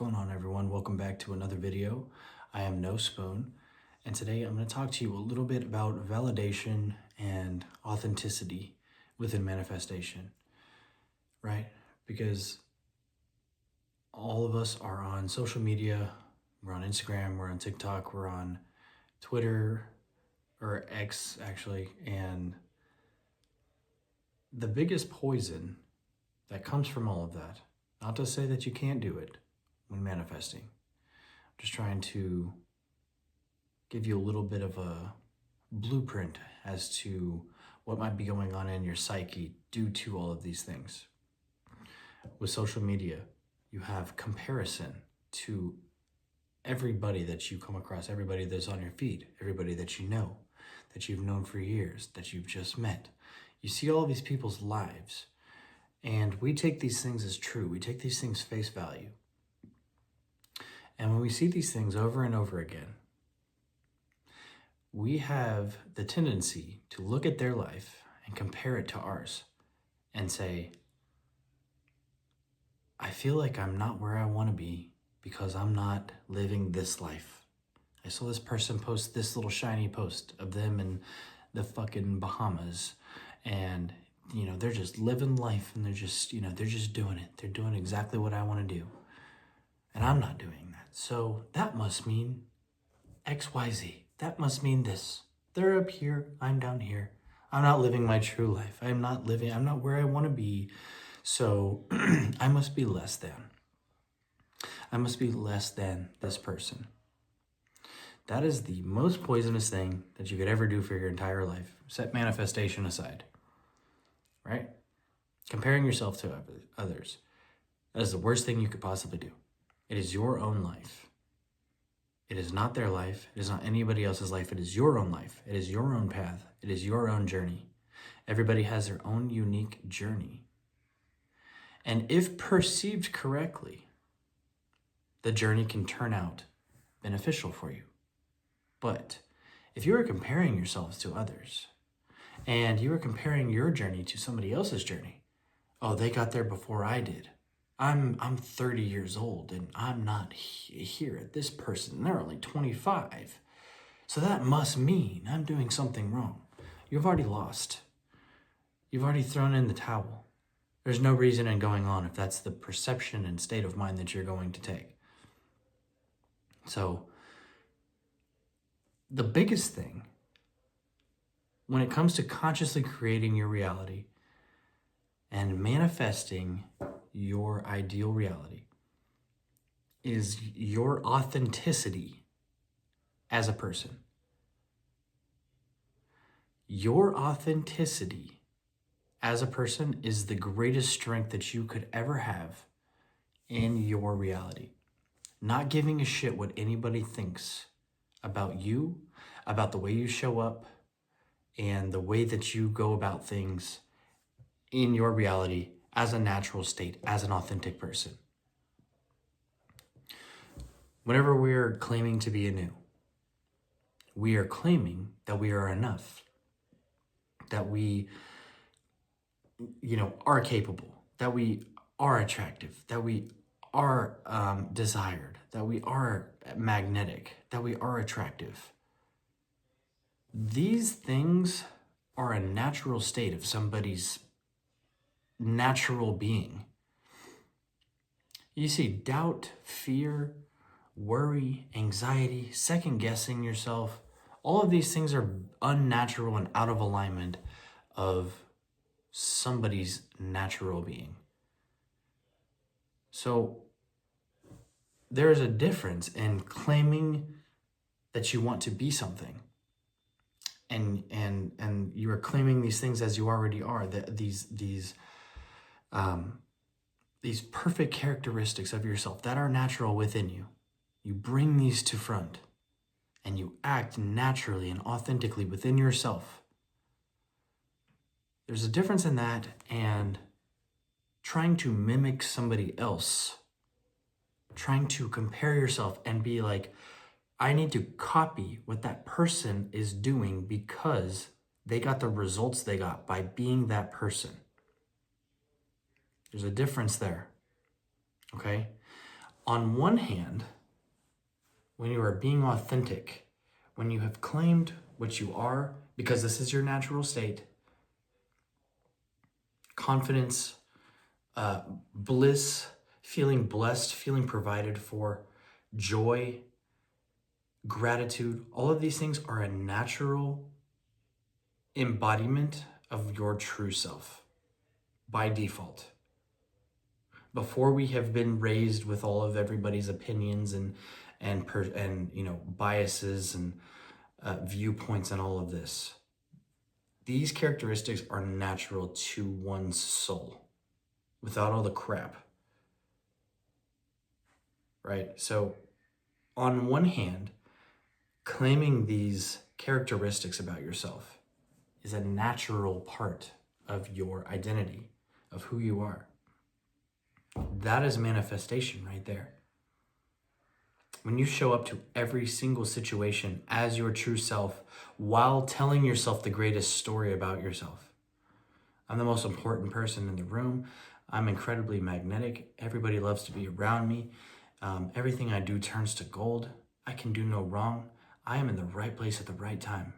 going on, everyone? Welcome back to another video. I am No Spoon, and today I'm going to talk to you a little bit about validation and authenticity within manifestation, right? Because all of us are on social media. We're on Instagram, we're on TikTok, we're on Twitter, or X actually, and the biggest poison that comes from all of that, not to say that you can't do it when manifesting, I'm just trying to give you a little bit of a blueprint as to what might be going on in your psyche due to all of these things. With social media, you have comparison to everybody that you come across, everybody that's on your feed, everybody that you know, that you've known for years, that you've just met. You see all these people's lives, and we take these things as true. We take these things face value. And when we see these things over and over again, we have the tendency to look at their life and compare it to ours and say, I feel like I'm not where I want to be because I'm not living this life. I saw this person post this little shiny post of them in the fucking Bahamas, and they're just living life, and they're just doing it. They're doing exactly what I want to do. And I'm not doing that. So that must mean XYZ. That must mean this. They're up here, I'm down here. I'm not living my true life. I'm not where I want to be. So I must be less than. I must be less than this person. That is the most poisonous thing that you could ever do for your entire life. Set manifestation aside, right? Comparing yourself to others. That is the worst thing you could possibly do. It is your own life. It is not their life. It is not anybody else's life. It is your own life. It is your own path. It is your own journey. Everybody has their own unique journey. And if perceived correctly, the journey can turn out beneficial for you. But if you are comparing yourselves to others, and you are comparing your journey to somebody else's journey, oh, they got there before I did. I'm 30 years old and I'm not here at this person. They're only 25. So that must mean I'm doing something wrong. You've already lost. You've already thrown in the towel. There's no reason in going on if that's the perception and state of mind that you're going to take. So the biggest thing when it comes to consciously creating your reality and manifesting your ideal reality is your authenticity as a person. Your authenticity as a person is the greatest strength that you could ever have in your reality. Not giving a shit what anybody thinks about you, about the way you show up, and the way that you go about things in your reality as a natural state, as an authentic person. Whenever we're claiming to be anew, we are claiming that we are enough, that we, are capable, that we are attractive, that we are desired, that we are magnetic, that we are attractive. These things are a natural state of somebody's natural being. You see, doubt, fear, worry, anxiety, second guessing yourself, all of these things are unnatural and out of alignment of somebody's natural being. So there is a difference in claiming that you want to be something and you are claiming these things as you already are, that these perfect characteristics of yourself that are natural within you. You bring these to front and you act naturally and authentically within yourself. There's a difference in that and trying to mimic somebody else, trying to compare yourself and be like, I need to copy what that person is doing because they got the results they got by being that person. There's a difference there, okay? On one hand, when you are being authentic, when you have claimed what you are, because this is your natural state, confidence, bliss, feeling blessed, feeling provided for, joy, gratitude, all of these things are a natural embodiment of your true self by default. Before we have been raised with all of everybody's opinions and biases and viewpoints and all of this, these characteristics are natural to one's soul without all the crap, right? So on one hand, claiming these characteristics about yourself is a natural part of your identity, of who you are. That is manifestation right there. When you show up to every single situation as your true self while telling yourself the greatest story about yourself. I'm the most important person in the room. I'm incredibly magnetic. Everybody loves to be around me. Everything I do turns to gold. I can do no wrong. I am in the right place at the right time.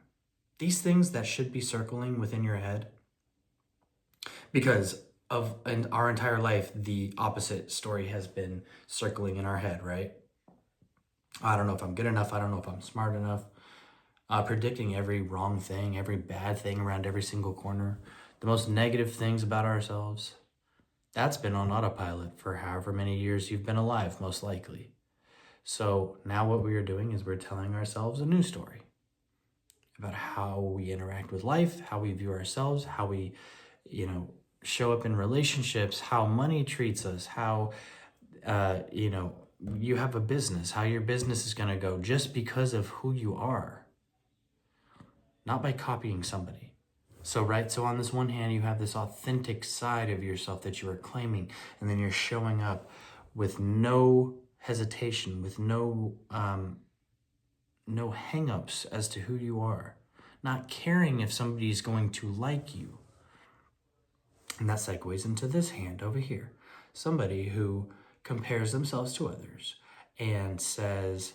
These things that should be circling within your head, because in our entire life, the opposite story has been circling in our head, right? I don't know if I'm good enough. I don't know if I'm smart enough. Predicting every wrong thing, every bad thing around every single corner, the most negative things about ourselves. That's been on autopilot for however many years you've been alive, most likely. So now what we are doing is we're telling ourselves a new story about how we interact with life, how we view ourselves, how we, show up in relationships, how money treats us, how, you have a business, how your business is going to go just because of who you are, not by copying somebody. So on this one hand, you have this authentic side of yourself that you are claiming, and then you're showing up with no hesitation, with no hang-ups as to who you are, not caring if somebody's going to like you. And that segues into this hand over here. Somebody who compares themselves to others and says,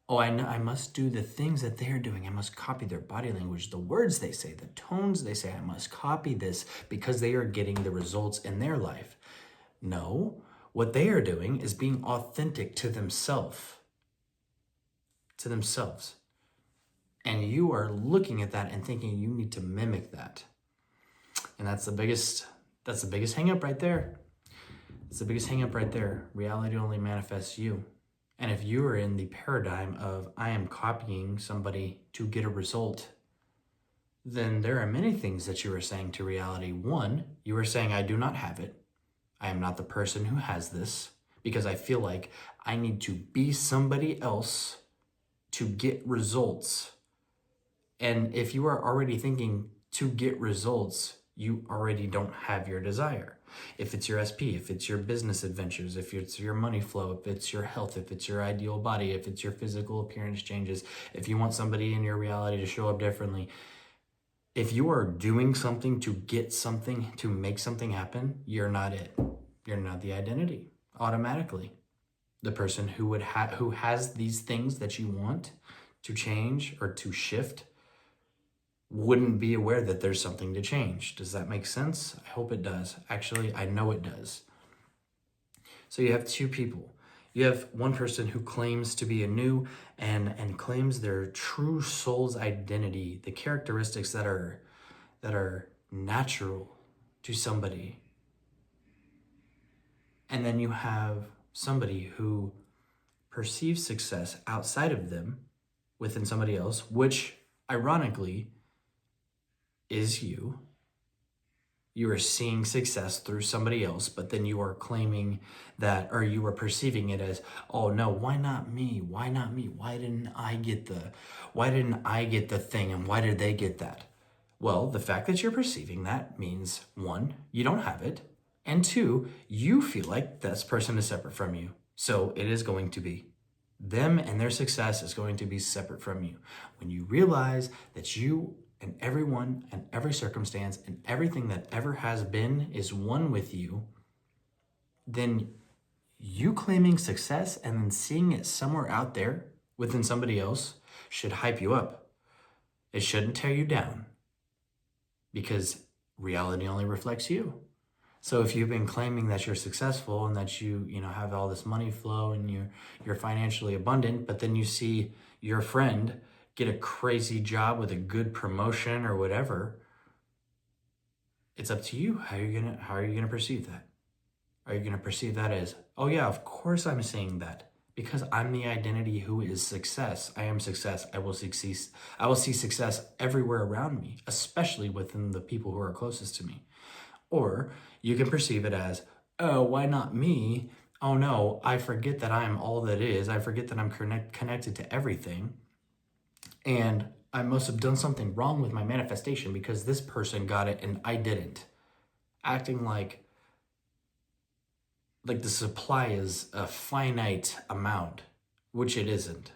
oh, I must do the things that they're doing. I must copy their body language, the words they say, the tones they say. I must copy this because they are getting the results in their life. No, what they are doing is being authentic to themselves. And you are looking at that and thinking you need to mimic that. And that's the biggest hang up right there. It's the biggest hang up right there. Reality only manifests you. And if you are in the paradigm of I am copying somebody to get a result, then there are many things that you are saying to reality. One, you are saying I do not have it. I am not the person who has this because I feel like I need to be somebody else to get results. And if you are already thinking to get results, you already don't have your desire. If it's your SP, if it's your business adventures, if it's your money flow, if it's your health, if it's your ideal body, if it's your physical appearance changes, if you want somebody in your reality to show up differently, if you are doing something to get something, to make something happen, you're not it. You're not the identity automatically. The person who has these things that you want to change or to shift wouldn't be aware that there's something to change. Does that make sense? I hope it does. Actually, I know it does. So you have two people. You have one person who claims to be anew and claims their true soul's identity, the characteristics that are natural to somebody. And then you have somebody who perceives success outside of them within somebody else, which ironically is you. You are seeing success through somebody else, but then you are claiming that, or you are perceiving it as, oh no, why not me? Why not me? Why didn't I get the thing and why did they get that? Well, the fact that you're perceiving that means one, you don't have it, and two, you feel like this person is separate from you. So it is going to be. Them and their success is going to be separate from you. When you realize that you and everyone and every circumstance and everything that ever has been is one with you, then you claiming success and then seeing it somewhere out there within somebody else should hype you up. It shouldn't tear you down, because reality only reflects you. So if you've been claiming that you're successful and that you have all this money flow and you're financially abundant, but then you see your friend get a crazy job with a good promotion or whatever, it's up to you. How are you gonna perceive that? Are you gonna perceive that as, oh yeah, of course I'm saying that, because I'm the identity who is success. I am success. I will succeed. I will see success everywhere around me, especially within the people who are closest to me. Or you can perceive it as, oh, why not me? Oh no, I forget that I'm all that is. I forget that I'm connected to everything. And I must have done something wrong with my manifestation because this person got it and I didn't. Acting like the supply is a finite amount, which it isn't.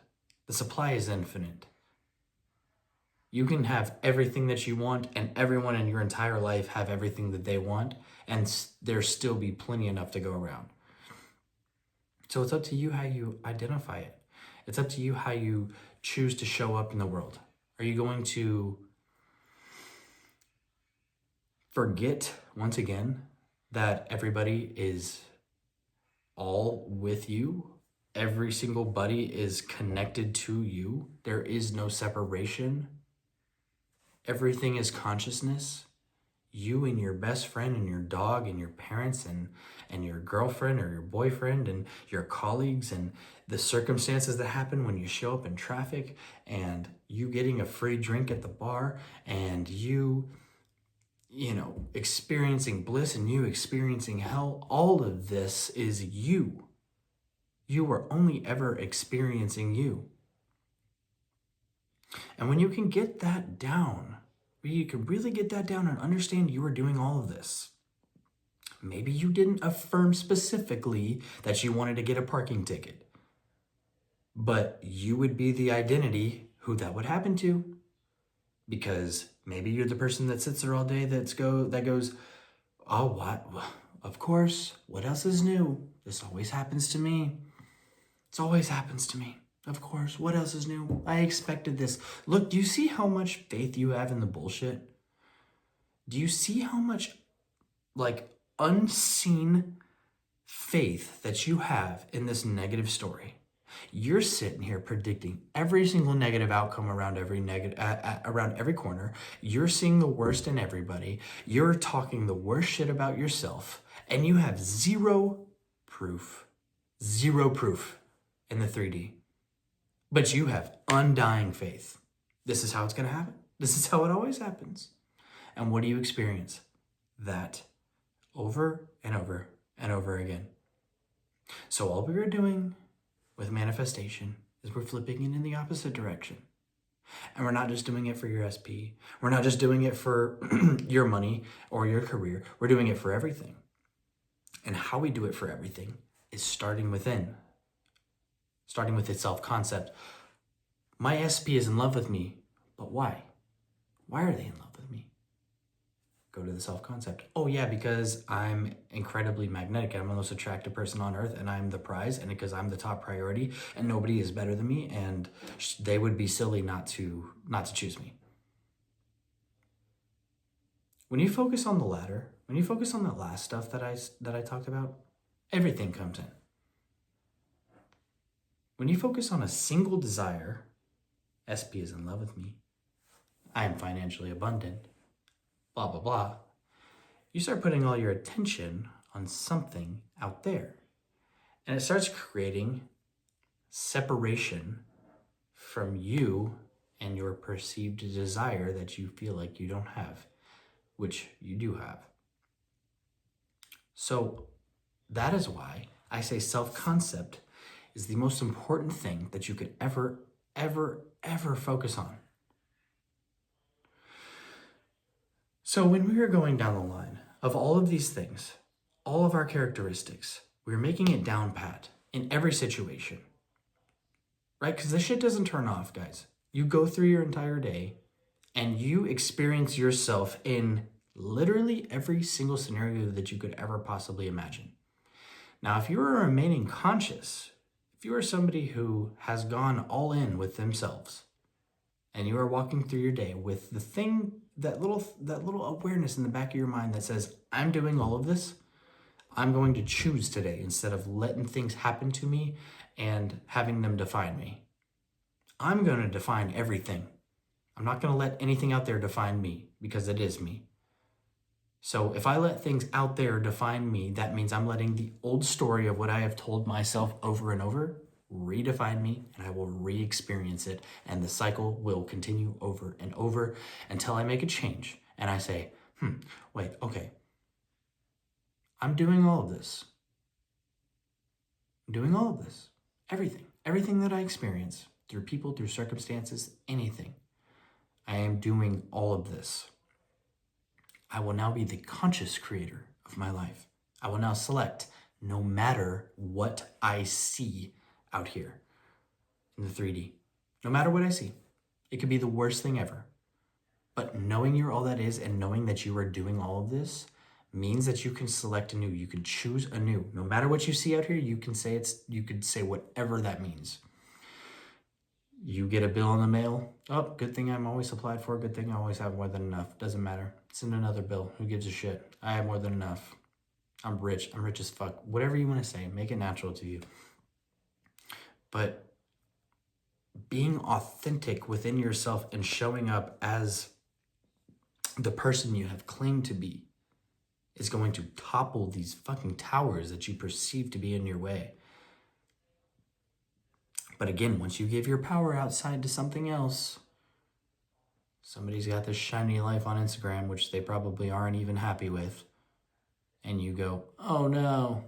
The supply is infinite. You can have everything that you want, and everyone in your entire life have everything that they want, and there still be plenty enough to go around. So it's up to you how you identify it. It's up to you how you choose to show up in the world. Are you going to forget, once again, that everybody is all with you? Every single buddy is connected to you. There is no separation. Everything is consciousness. You and your best friend and your dog and your parents and your girlfriend or your boyfriend and your colleagues and the circumstances that happen when you show up in traffic and you getting a free drink at the bar and you experiencing bliss and you experiencing hell. All of this is you. You are only ever experiencing you. And when you can get that down, you can really get that down and understand you are doing all of this. Maybe you didn't affirm specifically that you wanted to get a parking ticket, but you would be the identity who that would happen to, because maybe you're the person that sits there all day that goes, oh, what? Of course. What else is new? This always happens to me. It always happens to me. Of course. What else is new? I expected this. Look, do you see how much faith you have in the bullshit? Do you see how much unseen faith that you have in this negative story? You're sitting here predicting every single negative outcome around around every corner. You're seeing the worst in everybody. You're talking the worst shit about yourself, and you have zero proof in the 3D. But you have undying faith. This is how it's going to happen. This is how it always happens. And what do you experience? That over and over and over again. So all we are doing with manifestation is we're flipping it in the opposite direction. And we're not just doing it for your SP. We're not just doing it for your money or your career. We're doing it for everything. And how we do it for everything is starting within. Starting with its self-concept. My SP is in love with me, but why? Why are they in love with me? Go to the self-concept. Oh yeah, because I'm incredibly magnetic. I'm the most attractive person on earth and I'm the prize, and because I'm the top priority and nobody is better than me, and they would be silly not to choose me. When you focus on the latter, when you focus on that last stuff that I talked about, everything comes in. When you focus on a single desire, SP is in love with me, I am financially abundant, blah, blah, blah, you start putting all your attention on something out there. And it starts creating separation from you and your perceived desire that you feel like you don't have, which you do have. So that is why I say self-concept is the most important thing that you could ever focus on. So when we were going down the line of all of these things, all of our characteristics, we were making it down pat in every situation, right? Because this shit doesn't turn off, guys. You go through your entire day and you experience yourself in literally every single scenario that you could ever possibly imagine. Now, if you're remaining conscious, if you are somebody who has gone all in with themselves, and you are walking through your day with the thing, that little awareness in the back of your mind that says, I'm doing all of this, I'm going to choose today instead of letting things happen to me and having them define me. I'm going to define everything. I'm not going to let anything out there define me because it is me. So if I let things out there define me, that means I'm letting the old story of what I have told myself over and over redefine me, and I will re-experience it, and the cycle will continue over and over until I make a change and I say, wait, okay, I'm doing all of this. I'm doing all of this. Everything that I experience through people, through circumstances, anything. I am doing all of this. I will now be the conscious creator of my life. I will now select no matter what I see out here in the 3D. No matter what I see. It could be the worst thing ever. But knowing you're all that is and knowing that you are doing all of this means that you can select anew. You can choose anew. No matter what you see out here, you can say whatever that means. You get a bill in the mail. Oh, good thing I'm always applied for. Good thing I always have more than enough. Doesn't matter. Send another bill. Who gives a shit? I have more than enough. I'm rich. I'm rich as fuck. Whatever you want to say, make it natural to you. But being authentic within yourself and showing up as the person you have claimed to be is going to topple these fucking towers that you perceive to be in your way. But again, once you give your power outside to something else, somebody's got this shiny life on Instagram, which they probably aren't even happy with, and you go, oh no,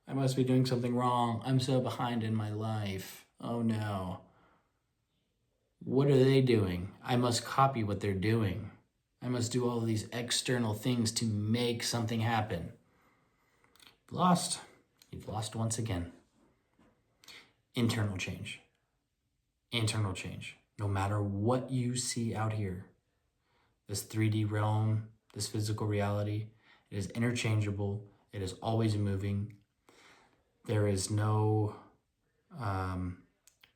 I must be doing something wrong. I'm so behind in my life. Oh no. What are they doing? I must copy what they're doing. I must do all of these external things to make something happen. Lost. You've lost once again. Internal change. Internal change. No matter what you see out here, this 3D realm, this physical reality, it is interchangeable. It is always moving. There is no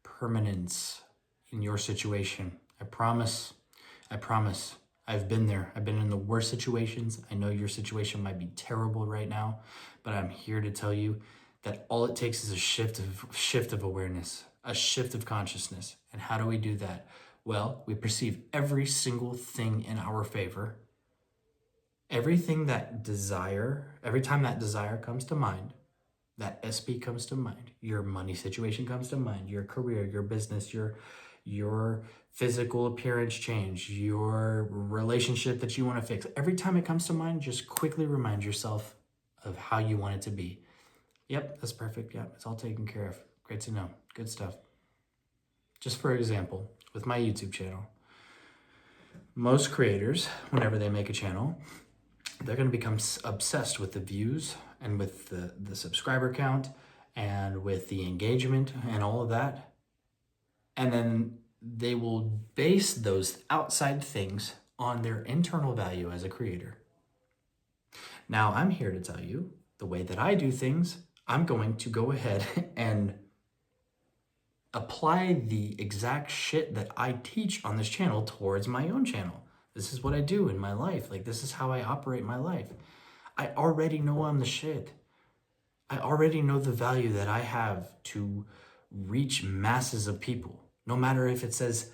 permanence in your situation. I promise. I've been there. I've been in the worst situations. I know your situation might be terrible right now, but I'm here to tell you that all it takes is a shift of awareness, a shift of consciousness. And how do we do that? Well, we perceive every single thing in our favor. Every time that desire comes to mind, that SP comes to mind, your money situation comes to mind, your career, your business, your physical appearance change, your relationship that you want to fix. Every time it comes to mind, just quickly remind yourself of how you want it to be. Yep, that's perfect. Yep, it's all taken care of. Great to know. Good stuff. Just for example, with my YouTube channel, most creators, whenever they make a channel, they're going to become obsessed with the views and with the subscriber count and with the engagement and all of that. And then they will base those outside things on their internal value as a creator. Now, I'm here to tell you the way that I do things. I'm going to go ahead and apply the exact shit that I teach on this channel towards my own channel. This is what I do in my life. Like, this is how I operate my life. I already know I'm the shit. I already know the value that I have to reach masses of people. No matter if it says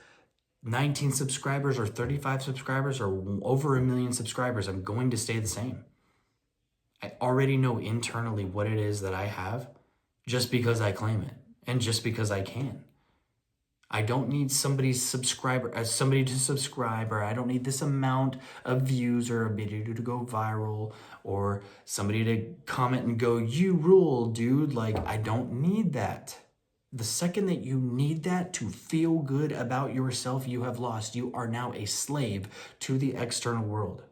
19 subscribers or 35 subscribers or over 1 million subscribers, I'm going to stay the same. I already know internally what it is that I have just because I claim it and just because I can. I don't need somebody to subscribe, or I don't need this amount of views or a video to go viral or somebody to comment and go, you rule, dude. Like, I don't need that. The second that you need that to feel good about yourself, you have lost. You are now a slave to the external world.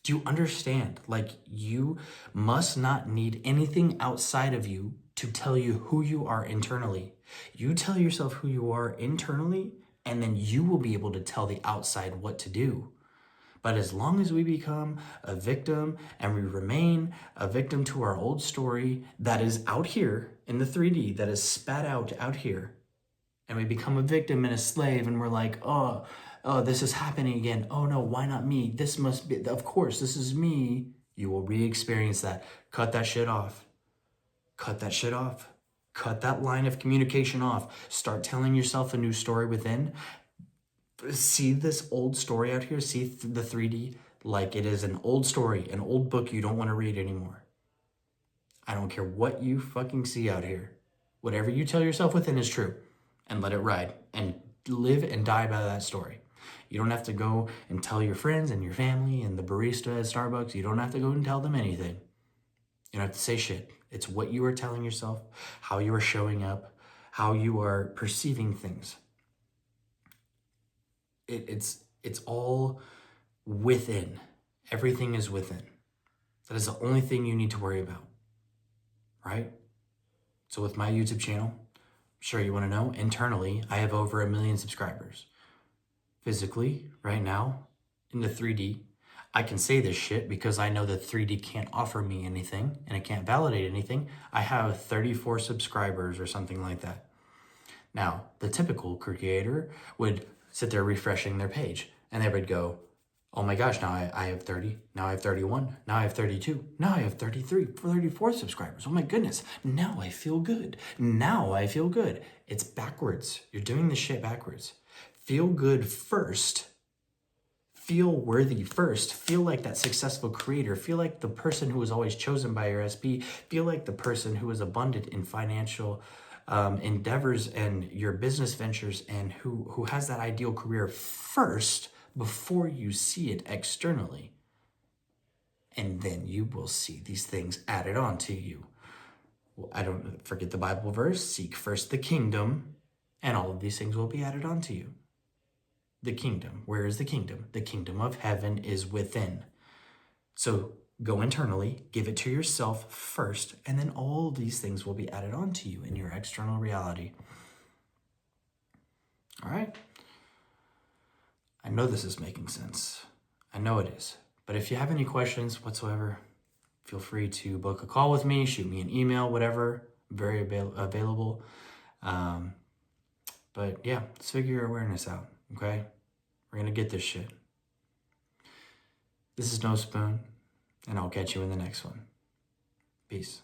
Do you understand? Like, you must not need anything outside of you to tell you who you are internally. You tell yourself who you are internally, and then you will be able to tell the outside what to do. But as long as we become a victim and we remain a victim to our old story that is out here in the 3D, that is spat out here, and we become a victim and a slave, and we're like, oh, this is happening again. Oh no, why not me? This must be, of course, this is me. You will re-experience that. Cut that shit off. Cut that shit off. Cut that line of communication off. Start telling yourself a new story within. See this old story out here. See the 3D like it is an old story, an old book you don't want to read anymore. I don't care what you fucking see out here. Whatever you tell yourself within is true. And let it ride. And live and die by that story. You don't have to go and tell your friends and your family and the barista at Starbucks. You don't have to go and tell them anything. You don't have to say shit. It's what you are telling yourself, how you are showing up, how you are perceiving things. It's all within. Everything is within. That is the only thing you need to worry about, right? So with my YouTube channel, I'm sure you want to know, internally, I have over 1 million subscribers. Physically, right now, in the 3D, I can say this shit because I know that 3D can't offer me anything and it can't validate anything. I have 34 subscribers or something like that. Now, the typical creator would sit there refreshing their page and they would go, oh my gosh, now I have 30, now I have 31, now I have 32, now I have 33, 34 subscribers. Oh my goodness, now I feel good. Now I feel good. It's backwards. You're doing this shit backwards. Feel good first. Feel worthy first. Feel like that successful creator. Feel like the person who was always chosen by your SP. Feel like the person who is abundant in financial endeavors and your business ventures and who has that ideal career first before you see it externally. And then you will see these things added on to you. Well, I don't forget the Bible verse, seek first the kingdom, and all of these things will be added on to you. The kingdom. Where is the kingdom? The kingdom of heaven is within. So go internally, give it to yourself first, and then all these things will be added on to you in your external reality. All right? I know this is making sense. I know it is. But if you have any questions whatsoever, feel free to book a call with me, shoot me an email, whatever. I'm very available. But yeah, let's figure your awareness out, okay? We're going to get this shit. This is No Spoon, and I'll catch you in the next one. Peace.